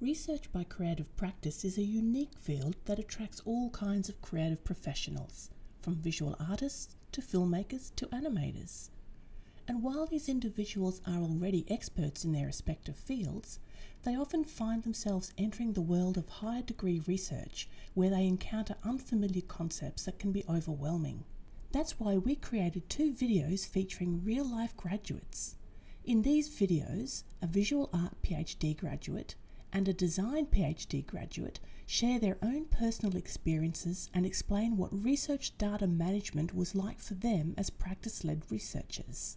Research by creative practice is a unique field that attracts all kinds of creative professionals, from visual artists to filmmakers to animators. And while these individuals are already experts in their respective fields, they often find themselves entering the world of higher degree research where they encounter unfamiliar concepts that can be overwhelming. That's why we created 2 videos featuring real-life graduates. In these videos, a visual art PhD graduate and a design PhD graduate share their own personal experiences and explain what research data management was like for them as practice-led researchers.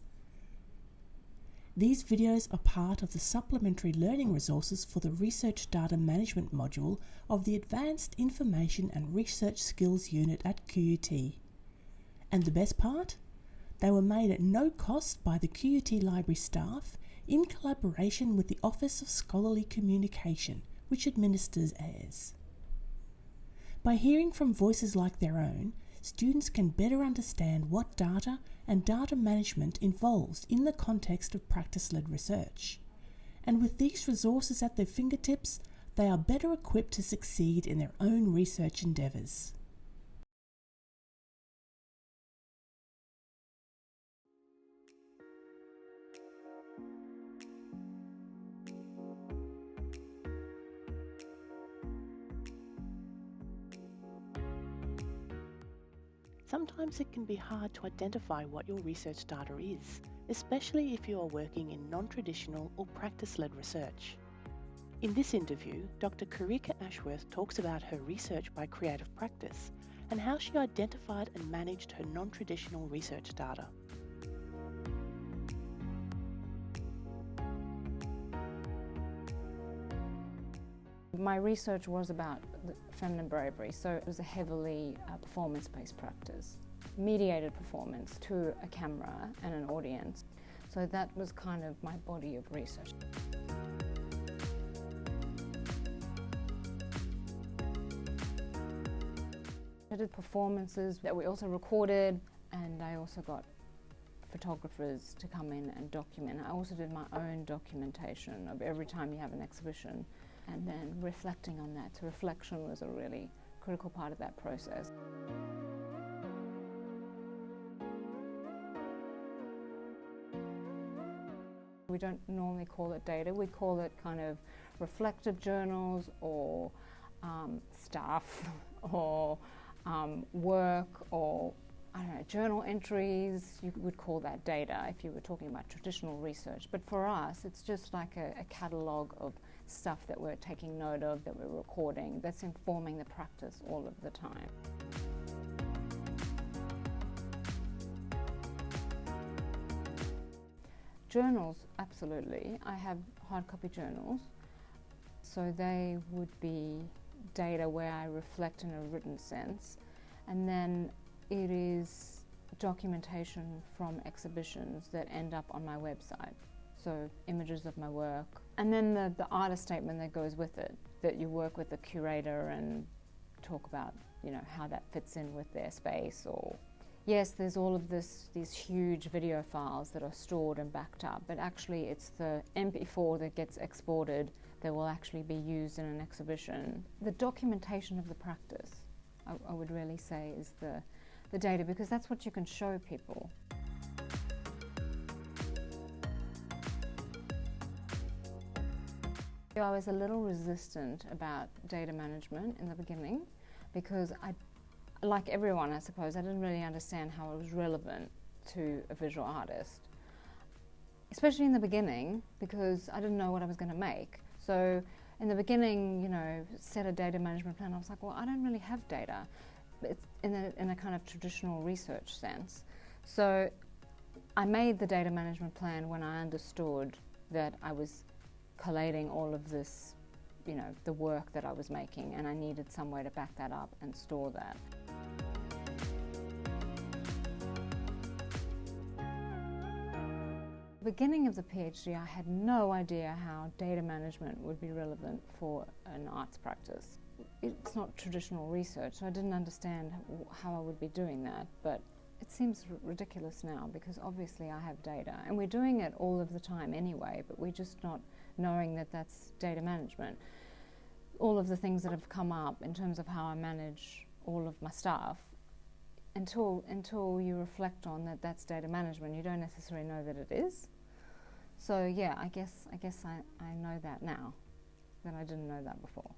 These videos are part of the supplementary learning resources for the Research Data Management module of the Advanced Information and Research Skills Unit at QUT. And the best part? They were made at no cost by the QUT Library staff in collaboration with the Office of Scholarly Communication, which administers AIRS. By hearing from voices like their own, students can better understand what data and data management involves in the context of practice-led research. And with these resources at their fingertips, they are better equipped to succeed in their own research endeavours. Sometimes it can be hard to identify what your research data is, especially if you are working in non-traditional or practice-led research. In this interview, Dr. Karika Ashworth talks about her research by creative practice and how she identified and managed her non-traditional research data. My research was about feminine bravery, so it was a heavily performance-based practice. Mediated performance to a camera and an audience. So that was kind of my body of research. I did performances that we also recorded, and I also got photographers to come in and document. I also did my own documentation of every time you have an exhibition, and then reflecting on that. So reflection was a really critical part of that process. We don't normally call it data, we call it kind of reflective journals or stuff or work or I don't know, journal entries. You would call that data if you were talking about traditional research. But for us, it's just like a catalogue of stuff that we're taking note of, that we're recording, that's informing the practice all of the time. Journals, absolutely. I have hard copy journals, so they would be data where I reflect in a written sense, and then it is documentation from exhibitions that end up on my website. So images of my work. And then the artist statement that goes with it, that you work with the curator and talk about, you know, how that fits in with their space. Or yes, there's all of these huge video files that are stored and backed up, but actually it's the MP4 that gets exported that will actually be used in an exhibition. The documentation of the practice, I would really say, is the data, because that's what you can show people. I was a little resistant about data management in the beginning because like everyone, I suppose, I didn't really understand how it was relevant to a visual artist. Especially in the beginning, because I didn't know what I was going to make. So in the beginning, you know, set a data management plan, I was like, well, I don't really have data. It's in a kind of traditional research sense. So I made the data management plan when I understood that I was collating all of this, you know, the work that I was making, and I needed some way to back that up and store that. At the beginning of the PhD, I had no idea how data management would be relevant for an arts practice. It's not traditional research, so I didn't understand how I would be doing that, but it seems ridiculous now because obviously I have data, and we're doing it all of the time anyway, but we're just not knowing that that's data management. all of the things that have come up in terms of how I manage all of my staff, until you reflect on that that's data management, you don't necessarily know that it is. So yeah, I guess I know that now, that I didn't know that before.